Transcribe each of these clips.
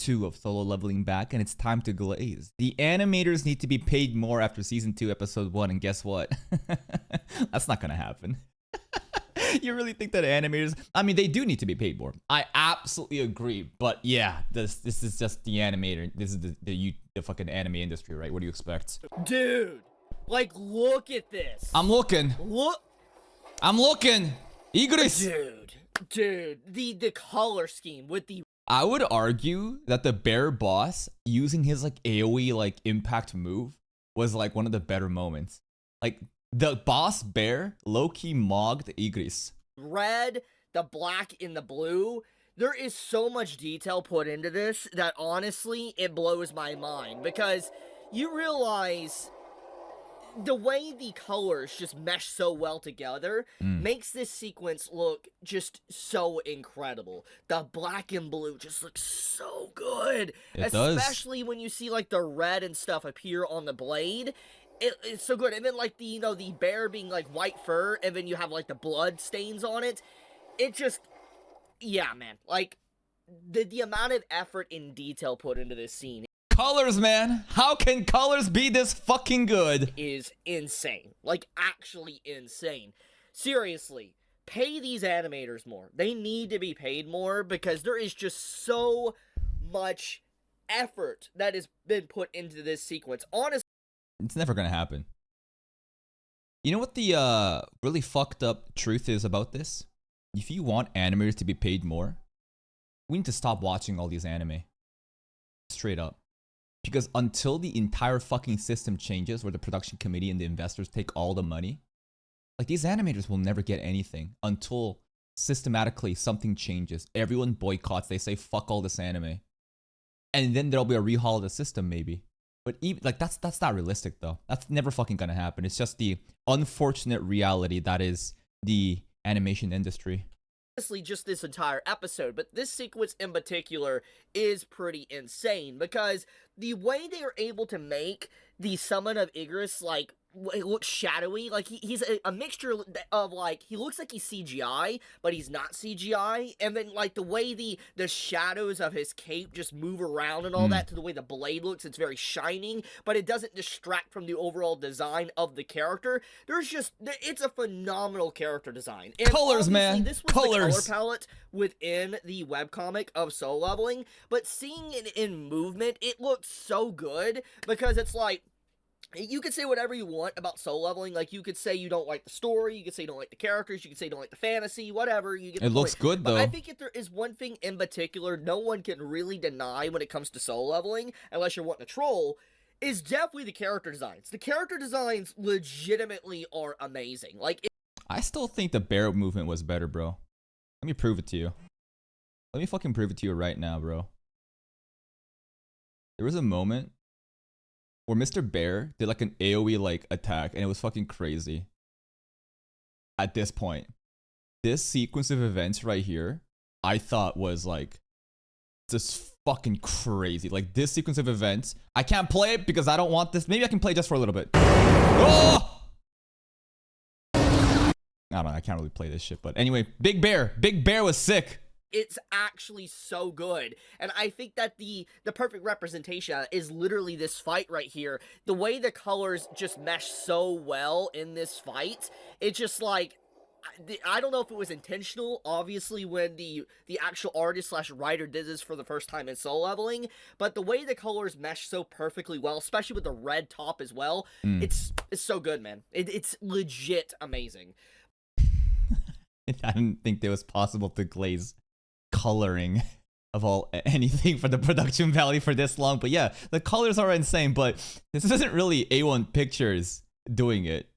2 of Solo Leveling back, and it's time to glaze. The animators need to be paid more after Season 2, Episode 1, and guess what? That's not gonna happen. You really think that animators... I mean, they do need to be paid more. I absolutely agree. But yeah, this is just the animator. This is the fucking anime industry, right? What do you expect? Dude, like, look at this. I'm looking. Look. I'm looking. Igris. Dude, the color scheme with the... I would argue that the bear boss using his like AoE like impact move was like one of the better moments. Like the boss bear low-key mogged Igris. Red, the black, and the blue. There is so much detail put into this that honestly, it blows my mind. Because you realize the way the colors just mesh so well together makes this sequence look just so incredible. The black and blue just looks so good. It Especially when you see like the red and stuff appear on the blade. It's so good. And then like the the bear being like white fur, and then you have like the blood stains on it. It just, yeah, man. Like the amount of effort and detail put into this scene Colors, man. How can colors be this fucking good? is insane. Like, actually insane. Seriously, pay these animators more. They need to be paid more because there is just so much effort that has been put into this sequence. Honestly, It's never gonna happen. You know what the really fucked up truth is about this? If you want animators to be paid more, we need to stop watching all these anime. Straight up. Because until the entire fucking system changes where the production committee and the investors take all the money, like these animators will never get anything until systematically something changes. Everyone boycotts. They say fuck all this anime. And then there'll be a rehaul of the system maybe. But even like that's not realistic though. That's never fucking gonna happen. It's just the unfortunate reality that is the animation industry. just this entire episode, but this sequence in particular is pretty insane because the way they are able to make the summon of Igris, like, it looks shadowy. Like, he's a mixture of, like, he looks like he's CGI, but he's not CGI. And then, like, the way the shadows of his cape just move around and all that, to the way the blade looks, it's very shining, but it doesn't distract from the overall design of the character. It's a phenomenal character design. And colors, man. This was colors. The color palette within the webcomic of Solo Leveling, but seeing it in movement, it looks so good because it's like, you could say whatever you want about Solo Leveling. Like, you could say you don't like the story, you could say you don't like the characters, you could say you don't like the fantasy, whatever. You get it looks good, though. But I think if there is one thing in particular no one can really deny when it comes to Solo Leveling, unless you're wanting to troll, is definitely the character designs. The character designs legitimately are amazing. Like, I still think the bear movement was better, bro. Let me prove it to you. Let me fucking prove it to you right now, bro. There was a moment where Mr. Bear did like an AoE like attack and it was fucking crazy. At this point, this sequence of events right here, I thought was like just fucking crazy. Like this sequence of events, I can't play it because I don't want this. Maybe I can play just for a little bit. Oh! I don't know, I can't really play this shit, but anyway, Big Bear was sick. It's actually so good. And I think that the perfect representation is literally this fight right here. The way the colors just mesh so well in this fight, it's just like, I don't know if it was intentional, obviously, when the actual artist / writer did this for the first time in Solo Leveling, but the way the colors mesh so perfectly well, especially with the red top as well, it's so good, man. It's legit amazing. I didn't think it was possible to glaze coloring of anything for the production value for this long, but yeah, the colors are insane. But this isn't really A1 Pictures doing it,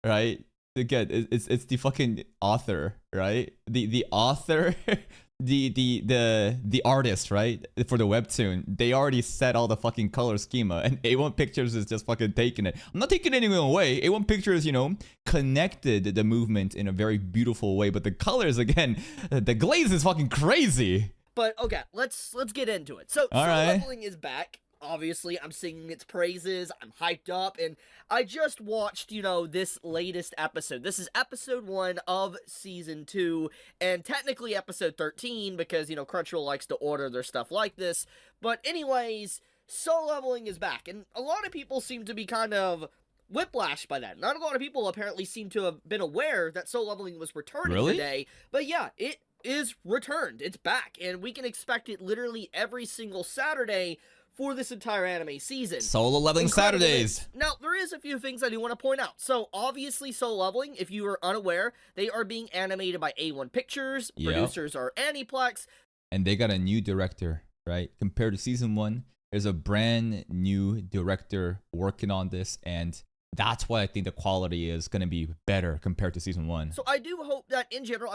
right? Again, it's the fucking author, right? The author, the artist, right? For the webtoon, they already set all the fucking color schema, and A1 Pictures is just fucking taking it. I'm not taking anything away. A1 Pictures, you know, connected the movement in a very beautiful way, but the colors, again, the glaze is fucking crazy. But okay, let's get into it. So All Solo right. Leveling is back. Obviously, I'm singing its praises, I'm hyped up, and I just watched, this latest episode. This is episode 1 of season 2, and technically episode 13, because, Crunchyroll likes to order their stuff like this. But anyways, Soul Leveling is back, and a lot of people seem to be kind of whiplashed by that. Not a lot of people apparently seem to have been aware that Soul Leveling was returning today, but yeah, it is returned. It's back, and we can expect it literally every single Saturday for this entire anime season. Solo Leveling Saturdays. Now, there is a few things I do want to point out. So, obviously, Soul Leveling, if you are unaware, they are being animated by A1 Pictures. Yep. Producers are Aniplex. And they got a new director, right? Compared to season 1, there's a brand new director working on this, and that's why I think the quality is going to be better compared to season 1. So I do hope that in general,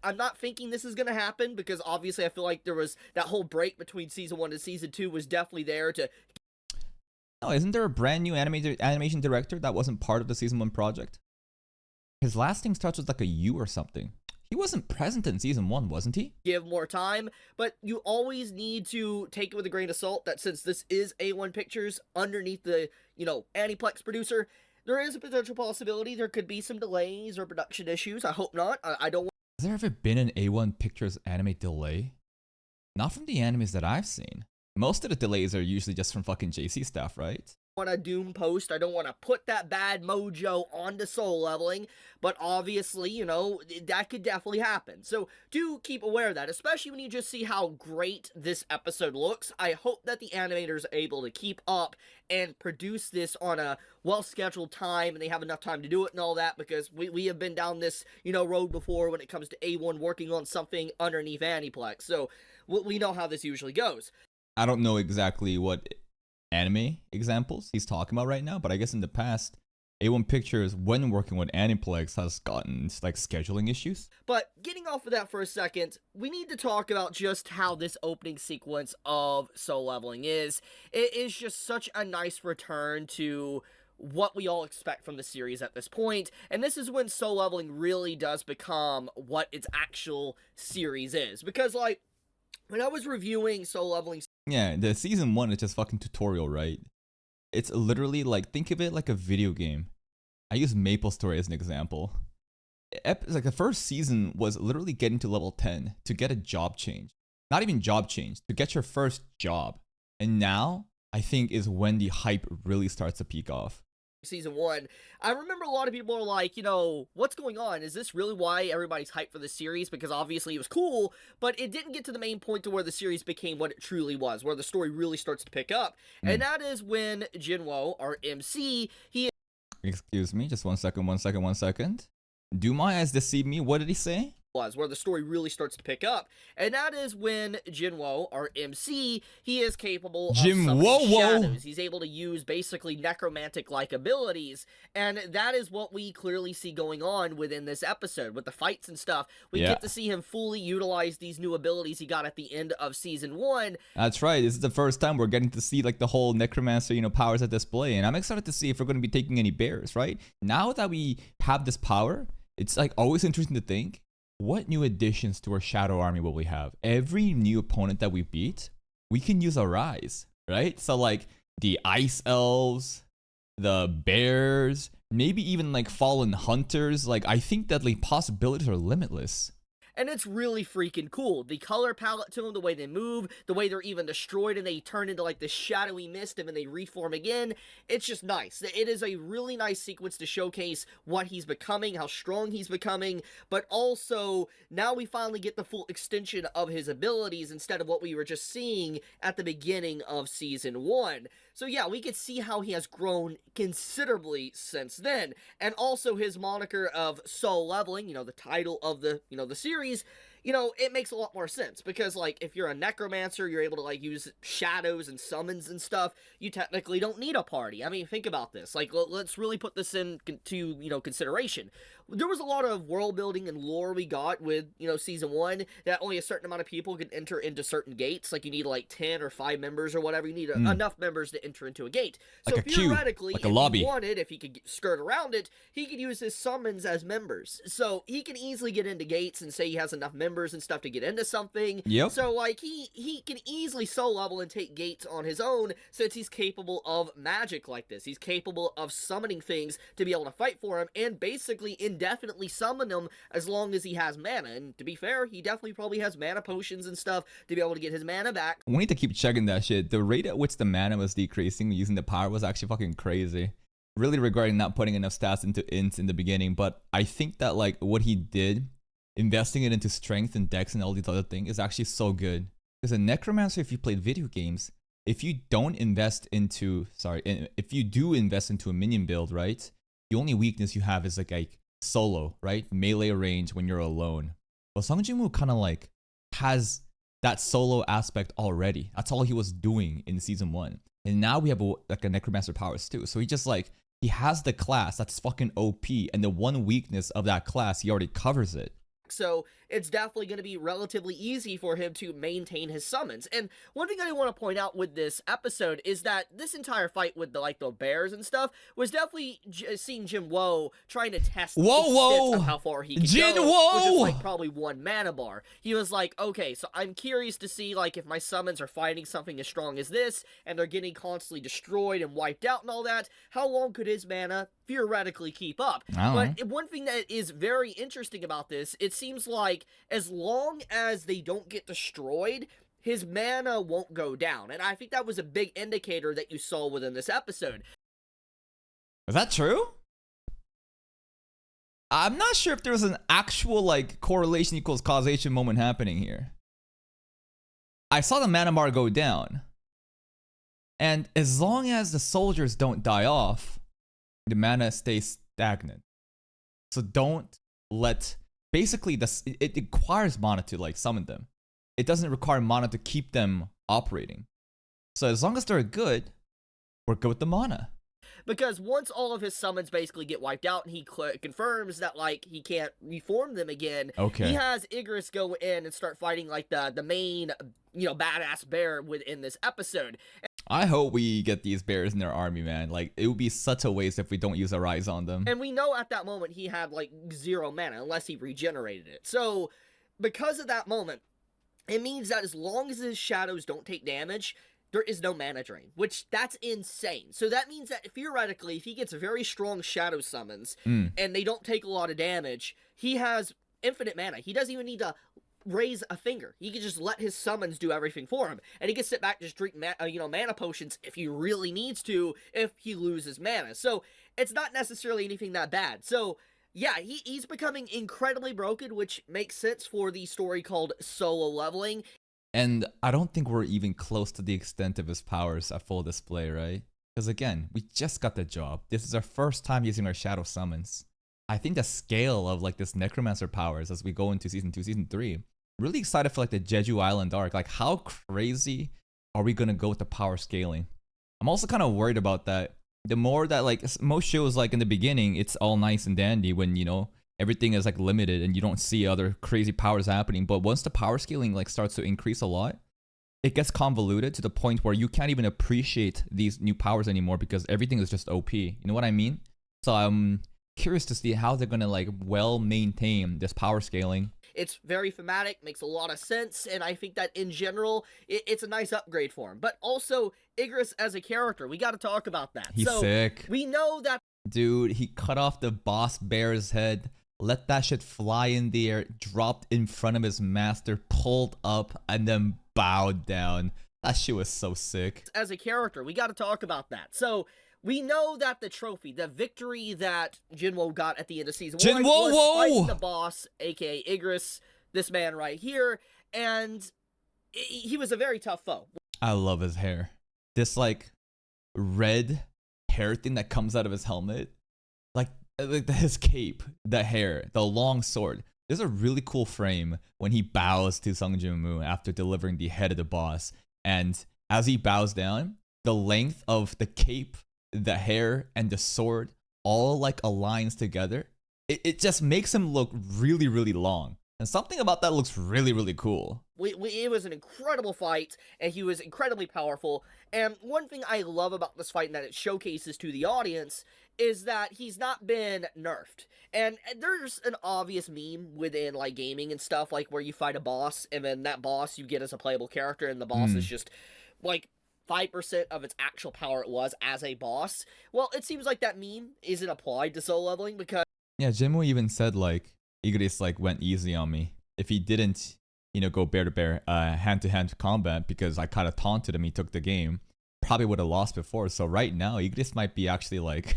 I'm not thinking this is going to happen, because obviously I feel like there was that whole break between season 1 and season 2 was definitely there to... No, isn't there a brand new animation director that wasn't part of the season 1 project? His last name starts with like a U or something. He wasn't present in season 1, wasn't he? Give more time, but you always need to take it with a grain of salt that since this is A1 Pictures underneath the, Aniplex producer, there is a potential possibility there could be some delays or production issues. I hope not. I don't want... Has there ever been an A1 Pictures anime delay? Not from the animes that I've seen. Most of the delays are usually just from fucking JC stuff, right? Want to doom post. I don't want to put that bad mojo onto Soul Leveling, but obviously, that could definitely happen. So do keep aware of that, especially when you just see how great this episode looks. I hope that the animators are able to keep up and produce this on a well-scheduled time, and they have enough time to do it and all that, because we have been down this, road before when it comes to A1 working on something underneath Aniplex. So we know how this usually goes. I don't know exactly what anime examples he's talking about right now, but I guess in the past, A1 Pictures, when working with Aniplex, has gotten like scheduling issues. But getting off of that for a second, we need to talk about just how this opening sequence of Soul Leveling is. It is just such a nice return to what we all expect from the series at this point, and this is when Soul Leveling really does become what its actual series is. Because, like, when I was reviewing Soul Leveling... Yeah, the season 1 is just fucking tutorial, right? It's literally like, think of it like a video game. I use MapleStory as an example. Like the first season was literally getting to level 10 to get a job change. Not even job change, to get your first job. And now, I think is when the hype really starts to peak off. Season 1, I remember a lot of people are like, what's going on? Is this really why everybody's hyped for this series? Because obviously it was cool, but it didn't get to the main point to where the series became what it truly was, where the story really starts to pick up. And that is when Jinwo, our MC, Excuse me, just 1 second. Do my eyes deceive me? What did he say? Where the story really starts to pick up, and that is when Jinwo, our MC, he is capable of summoning shadows. He's able to use basically necromantic-like abilities, and that is what we clearly see going on within this episode. With the fights and stuff, we get to see him fully utilize these new abilities he got at the end of season 1. That's right, this is the first time we're getting to see like the whole necromancer, powers at display, and I'm excited to see if we're going to be taking any bears, right? Now that we have this power, it's like always interesting to think, what new additions to our Shadow Army will we have? Every new opponent that we beat, we can use a rise, right? So like the Ice Elves, the Bears, maybe even like Fallen Hunters. Like I think that like possibilities are limitless. And it's really freaking cool. The color palette to them, the way they move, the way they're even destroyed and they turn into like this shadowy mist and then they reform again. It's just nice. It is a really nice sequence to showcase what he's becoming, how strong he's becoming, but also now we finally get the full extension of his abilities instead of what we were just seeing at the beginning of season 1. So yeah, we could see how he has grown considerably since then. And also his moniker of Soul Leveling, the title of the series, it makes a lot more sense. Because, like, if you're a necromancer, you're able to, like, use shadows and summons and stuff, you technically don't need a party. I mean, think about this. Like, let's really put this into, consideration. there was a lot of world building and lore we got with, season 1, that only a certain amount of people can enter into certain gates. Like, you need like 10 or 5 members or whatever. You need enough members to enter into a gate. Like So a queue, theoretically, like a if lobby. he wanted, if he could skirt around it, he could use his summons as members. So he can easily get into gates and say he has enough members and stuff to get into something. Yep. So like he can easily soul level and take gates on his own, since he's capable of magic like this. He's capable of summoning things to be able to fight for him, and basically indefinitely summon them as long as he has mana. And to be fair, he definitely probably has mana potions and stuff to be able to get his mana back. We need to keep checking that shit. The rate at which the mana was decreasing using the power was actually fucking crazy. Really regretting not putting enough stats into int in the beginning, but I think that like what he did, investing it into strength and dex and all these other things, is actually so good. Because a necromancer, if you played video games, if you don't invest into, if you do invest into a minion build, right? The only weakness you have is like solo, right? Melee range when you're alone. Well, Sung Jin-woo kind of like has that solo aspect already. That's all he was doing in season 1. And now we have like a necromancer powers too. So he has the class that's fucking OP, and the one weakness of that class, he already covers it. So it's definitely going to be relatively easy for him to maintain his summons. And one thing I want to point out with this episode is that this entire fight with the bears and stuff was definitely seeing Jinwoo trying to test the extent of how far he can go, which is like probably 1 mana bar. He was like, okay, so I'm curious to see like if my summons are fighting something as strong as this, and they're getting constantly destroyed and wiped out and all that, how long could his mana theoretically keep up? But one thing that is very interesting about this, it seems like as long as they don't get destroyed, his mana won't go down. And I think that was a big indicator that you saw within this episode. Is that true? I'm not sure if there was an actual like correlation equals causation moment happening here. I saw the mana bar go down. And as long as the soldiers don't die off, the mana stays stagnant. So don't let... Basically, it requires mana to like summon them. It doesn't require mana to keep them operating. So as long as they're good, we're good with the mana. Because once all of his summons basically get wiped out and he confirms that like he can't reform them again, he has Igris go in and start fighting like the main, badass bear within this episode. I hope we get these bears in their army, man. Like, it would be such a waste if we don't use a rise on them. And we know at that moment he had like 0 mana unless he regenerated it. So because of that moment, it means that as long as his shadows don't take damage, there is no mana drain, which that's insane. So that means that theoretically, if he gets very strong shadow summons and they don't take a lot of damage, he has infinite mana. He doesn't even need to raise a finger. He can just let his summons do everything for him, and he can sit back and just drink mana potions if he really needs to, if he loses mana. So it's not necessarily anything that bad. So yeah, he's becoming incredibly broken, which makes sense for the story called Solo Leveling. And I don't think we're even close to the extent of his powers at full display, right? Because again, we just got the job. This is our first time using our shadow summons. I think the scale of like this necromancer powers as we go into season 2, season 3, really excited for like the Jeju Island arc. Like, how crazy are we gonna go with the power scaling? I'm also kind of worried about that. The more that like most shows, like in the beginning, it's all nice and dandy when everything is like limited and you don't see other crazy powers happening. But once the power scaling like starts to increase a lot, it gets convoluted to the point where you can't even appreciate these new powers anymore because everything is just OP. You know what I mean? So I'm curious to see how they're gonna like well maintain this power scaling. It's very thematic, makes a lot of sense, and I think that in general, it's a nice upgrade for him. But also, Igris as a character, we gotta talk about that. He's sick. We know that... Dude, he cut off the boss bear's head, let that shit fly in the air, dropped in front of his master, pulled up, and then bowed down. That shit was so sick. As a character, we gotta talk about that. So... we know that the trophy, the victory that Jinwoo got at the end of season 1 was fighting the boss, aka Igris, this man right here, and he was a very tough foe. I love his hair. This like red hair thing that comes out of his helmet, like his cape, the hair, the long sword. There's a really cool frame when he bows to Sung Jin-woo after delivering the head of the boss, and as he bows down, the length of the cape, the hair, and the sword all like aligns together it just makes him look really, really long. And something about that looks really, really cool. It was an incredible fight, and he was incredibly powerful. And one thing I love about this fight and that it showcases to the audience is that he's not been nerfed. And there's an obvious meme within like gaming and stuff, like where you fight a boss, and then that boss you get as a playable character, and the boss is just like 5% of its actual power it was as a boss. Well, it seems like that meme isn't applied to soul leveling because Yeah, Jinwoo even said like Igris like went easy on me. If he didn't, go bear to bear, hand to hand combat because I kind of taunted him, he took the game. Probably would have lost before. So right now, Igris might be actually like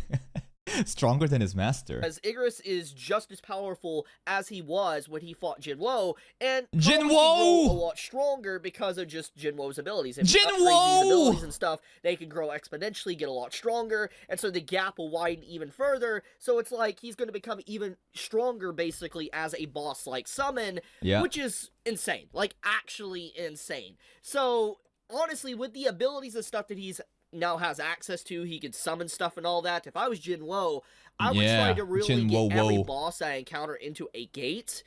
stronger than his master. As Igris is just as powerful as he was when he fought Jinwoo, and Jinwoo! a lot stronger because of just Jinwoo's abilities. If you upgrade Jinwoo! these abilities and stuff, they can grow exponentially, get a lot stronger, and so the gap will widen even further. So it's like he's going to become even stronger, basically, as a boss-like summon, which is insane. Like, actually insane. So, honestly, with the abilities and stuff that he's now has access to, he can summon stuff and all that. If I was Jinwoo, I would try to really get every boss I encounter into a gate.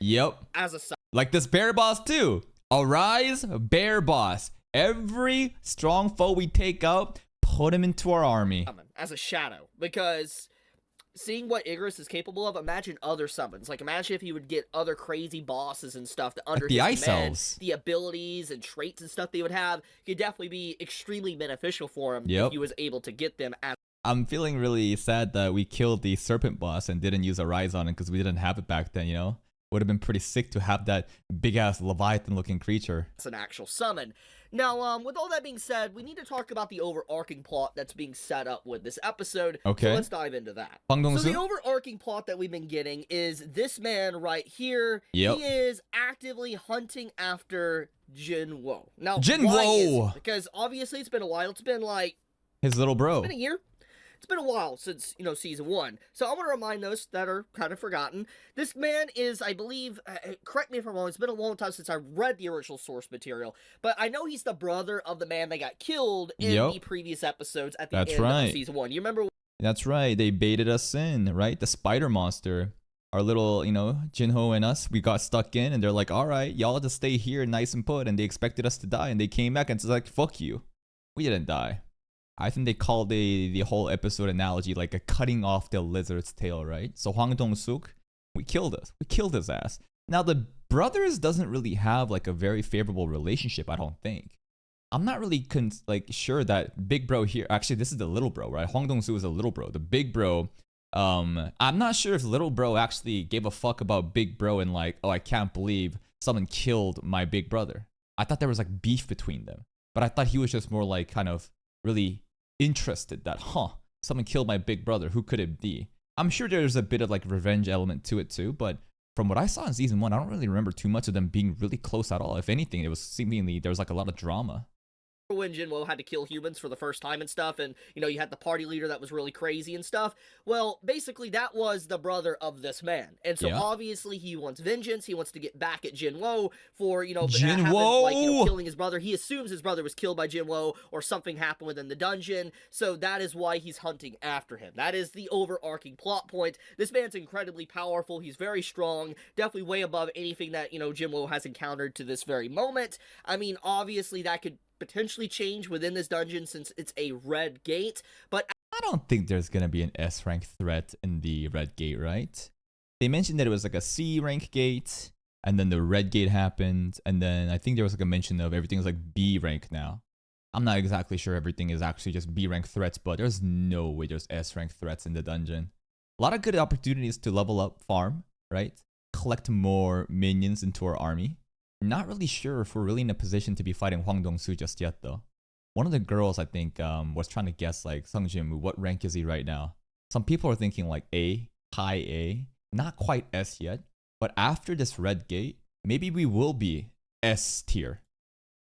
As a summon. Like this bear boss too. Arise, bear boss. Every strong foe we take out, put him into our army. As a shadow. Because seeing what Igris is capable of, imagine other summons. Like, imagine if he would get other crazy bosses and stuff that under like the his ice command, elves. The abilities and traits and stuff they would have could definitely be extremely beneficial for him if he was able to get them as. I'm feeling really sad that we killed the serpent boss and didn't use a rise on it because we didn't have it back then, Would have been pretty sick to have that big-ass Leviathan-looking creature. It's an actual summon. Now, with all that being said, we need to talk about the overarching plot that's being set up with this episode. Okay. So let's dive into that. Hwang Dong-soo? So the overarching plot that we've been getting is this man right here. He is actively hunting after Jinwoo. Now, why is he? Because obviously it's been a while. It's been like his little bro. It's been a year. It's been a while since, season 1. So I want to remind those that are kind of forgotten. This man is, I believe, correct me if I'm wrong, it's been a long time since I read the original source material, but I know he's the brother of the man that got killed in the previous episodes at the end of season 1. You remember? That's right. They baited us in, right? The spider monster. Our little, Jinho and us, we got stuck in, and they're like, all right, y'all just stay here nice and put, and they expected us to die, and they came back, and it's like, fuck you. We didn't die. I think they called the whole episode analogy like a cutting off the lizard's tail, right? So Hwang Dong-suk, we killed us. We killed his ass. Now the brothers doesn't really have like a very favorable relationship, I don't think. I'm not really sure that big bro here. Actually, this is the little bro, right? Hwang Dong-suk is a little bro. The big bro, I'm not sure if little bro actually gave a fuck about big bro and like, oh, I can't believe someone killed my big brother. I thought there was like beef between them, but I thought he was just more like kind of really interested that, someone killed my big brother. Who could it be? I'm sure there's a bit of like revenge element to it too, but from what I saw in season 1, I don't really remember too much of them being really close at all. If anything, it was seemingly there was like a lot of drama. When Jinwoo had to kill humans for the first time and stuff, and you had the party leader that was really crazy and stuff. Well, basically that was the brother of this man, and so obviously he wants vengeance. He wants to get back at Jinwoo for killing his brother. He assumes his brother was killed by Jinwoo or something happened within the dungeon, so that is why he's hunting after him. That is the overarching plot point. This man's incredibly powerful. He's very strong, definitely way above anything that Jinwoo has encountered to this very moment. I mean, obviously that could potentially change within this dungeon since it's a red gate, but I don't think there's gonna be an S rank threat in the red gate, right? They mentioned that it was like a C rank gate, and then the red gate happened, and then I think there was like a mention of everything's like B rank now. I'm not exactly sure everything is actually just B rank threats, but there's no way there's S rank threats in the dungeon. A lot of good opportunities to level up farm, right? Collect more minions into our army. Not really sure if we're really in a position to be fighting Hwang Dong-soo just yet, though. One of the girls, I think, was trying to guess, like, Sung Jin-woo, what rank is he right now? Some people are thinking, like, A, high A, not quite S yet. But after this red gate, maybe we will be S tier.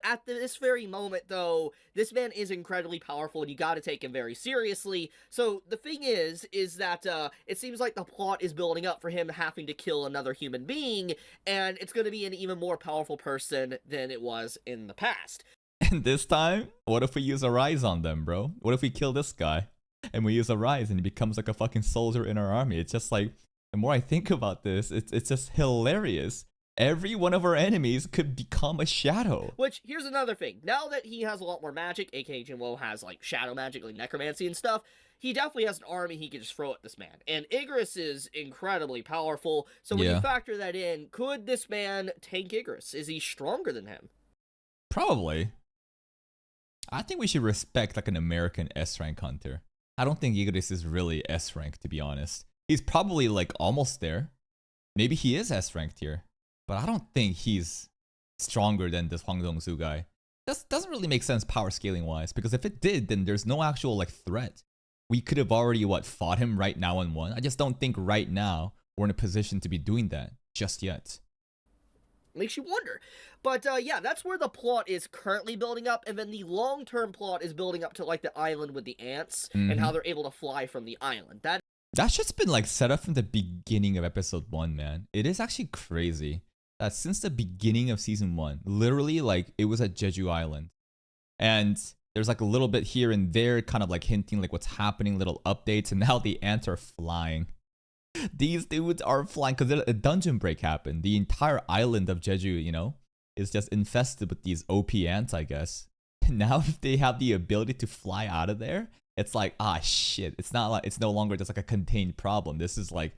At this very moment, though, this man is incredibly powerful, and you gotta take him very seriously. So, the thing is that, it seems like the plot is building up for him having to kill another human being, and it's gonna be an even more powerful person than it was in the past. And this time, what if we use a rise on them, bro? What if we kill this guy, and we use a rise, and he becomes like a fucking soldier in our army? It's just like, The more I think about this, it's just hilarious. Every one of our enemies could become a shadow. Which, here's another thing. Now that he has a lot more magic, aka Jinwoo has, like, shadow magic, like necromancy and stuff, he definitely has an army he can just throw at this man. And Igris is incredibly powerful, so when you factor that in, could this man tank Igris? Is he stronger than him? Probably. I think we should respect, like, an American S-rank hunter. I don't think Igris is really S-rank, to be honest. He's probably, like, almost there. Maybe he is S-ranked here. But I don't think he's stronger than this Hwang Dong-soo guy. That doesn't really make sense power scaling wise, because if it did, then there's no actual like threat. We could have already fought him right now and won. I just don't think right now we're in a position to be doing that just yet. Makes you wonder. But yeah, that's where the plot is currently building up, and then the long-term plot is building up to like the island with the ants and how they're able to fly from the island. That shit's been like set up from the beginning of episode 1, man. It is actually crazy that since the beginning of season 1, literally like it was at Jeju Island. And there's like a little bit here and there kind of like hinting like what's happening, little updates, and now the ants are flying. These dudes are flying because a dungeon break happened. The entire island of Jeju, you know, is just infested with these OP ants, I guess. Now if they have the ability to fly out of there, it's like, ah shit. It's not like, it's no longer just like a contained problem. This is like,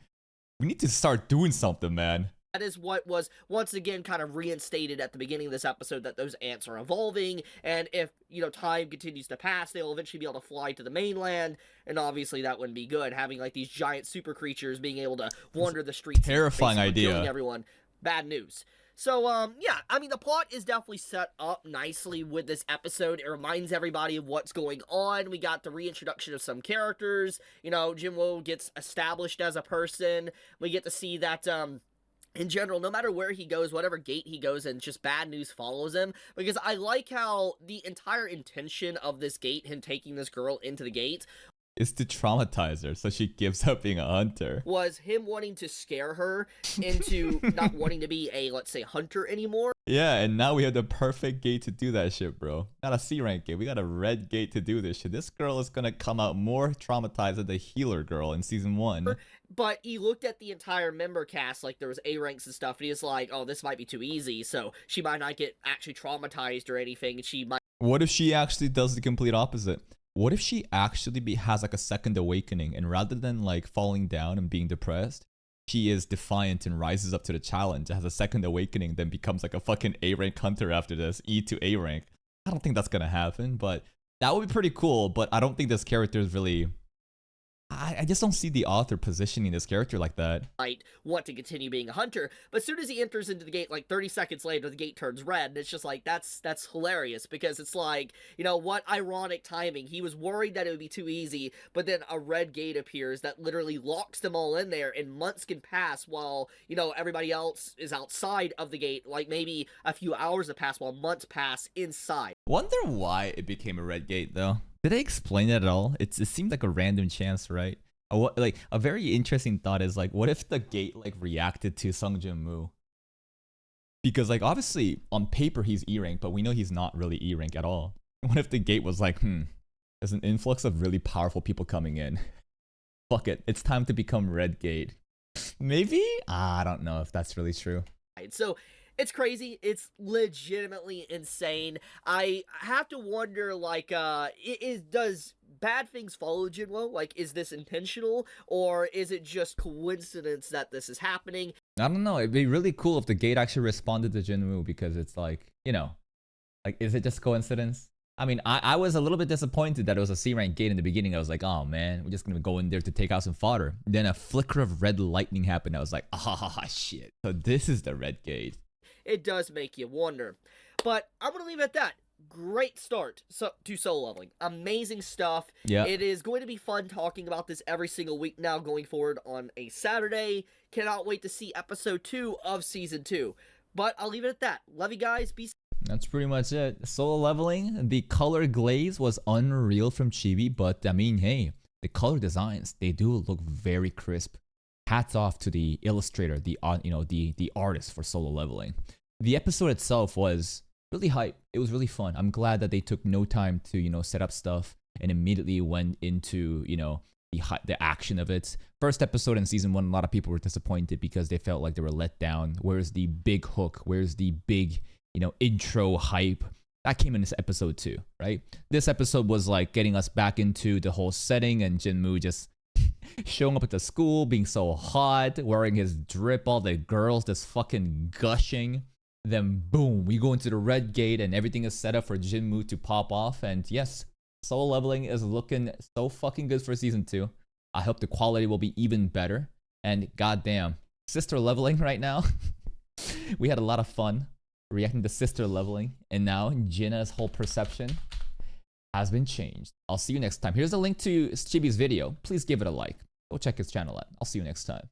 we need to start doing something, man. That is what was once again kind of reinstated at the beginning of this episode, that those ants are evolving, and if, you know, time continues to pass, they'll eventually be able to fly to the mainland, and obviously that wouldn't be good, having like these giant super creatures being able to wander the streets. Terrifying idea. Killing everyone. Bad news. So, yeah, I mean, the plot is definitely set up nicely with this episode. It reminds everybody of what's going on. We got the reintroduction of some characters. You know, Jinwoo gets established as a person. We get to see that, in general, no matter where he goes, whatever gate he goes in, just bad news follows him. Because I like how the entire intention of this gate, him taking this girl into the gate, is to traumatize her so she gives up being a hunter. Was him wanting to scare her into not wanting to be a, let's say, hunter anymore. Yeah, and now we have the perfect gate to do that shit, bro. Not a C rank gate, we got a red gate to do this shit. This girl is gonna come out more traumatized than the healer girl in season 1. But he looked at the entire member cast, like there was A ranks and stuff, and he was like, oh, this might be too easy, so she might not get actually traumatized or anything, and she might... What if she actually does the complete opposite? What if she actually has like a second awakening, and rather than like falling down and being depressed, she is defiant and rises up to the challenge, has a second awakening, then becomes like a fucking A rank hunter after this, E to A rank? I don't think that's gonna happen, but that would be pretty cool. But I don't think this character is really... I just don't see the author positioning this character like that. Might want to continue being a hunter, but as soon as he enters into the gate, like 30 seconds later, the gate turns red, and it's just like, that's hilarious, because it's like, you know, what ironic timing. He was worried that it would be too easy, but then a red gate appears that literally locks them all in there, and months can pass while, you know, everybody else is outside of the gate, like maybe a few hours have passed while months pass inside. Wonder why it became a red gate, though. Did they explain it at all? It seemed like a random chance, right? Like a very interesting thought is like, what if the gate like reacted to Sung Jin Moo? Because like obviously on paper he's E rank, but we know he's not really E rank at all. What if the gate was like, there's an influx of really powerful people coming in. Fuck it, it's time to become red gate. Maybe? I don't know if that's really true. So it's crazy. It's legitimately insane. I have to wonder, like, does bad things follow Jinwoo? Like, is this intentional, or is it just coincidence that this is happening? I don't know. It'd be really cool if the gate actually responded to Jinwoo, because it's like, you know, like, is it just coincidence? I mean, I was a little bit disappointed that it was a C rank gate in the beginning. I was like, oh man, we're just gonna go in there to take out some fodder. Then a flicker of red lightning happened. I was like, ah, shit. So this is the red gate. It does make you wonder. But I'm going to leave it at that. Great start to Solo Leveling. Amazing stuff. Yeah. It is going to be fun talking about this every single week now going forward on a Saturday. Cannot wait to see episode 2 of season 2. But I'll leave it at that. Love you guys. Be safe. That's pretty much it. Solo Leveling. The color glaze was unreal from Chibi, but I mean, hey, the color designs, they do look very crisp. Hats off to the illustrator, the artist for Solo Leveling. The episode itself was really hype. It was really fun. I'm glad that they took no time to, set up stuff and immediately went into, the action of it. First episode in season 1, a lot of people were disappointed because they felt like they were let down. Where's the big hook? Where's the big, intro hype? That came in this episode 2, right? This episode was like getting us back into the whole setting, and Jinmu just showing up at the school, being so hot, wearing his drip, all the girls just fucking gushing. Then boom, we go into the red gate and everything is set up for Jinmu to pop off. And yes, Solo Leveling is looking so fucking good for season 2. I hope the quality will be even better. And goddamn, Sister Leveling right now. We had a lot of fun reacting to Sister Leveling, and now Jinna's whole perception has been changed. I'll see you next time. Here's a link to Chibi's video. Please give it a like. Go check his channel out. I'll see you next time.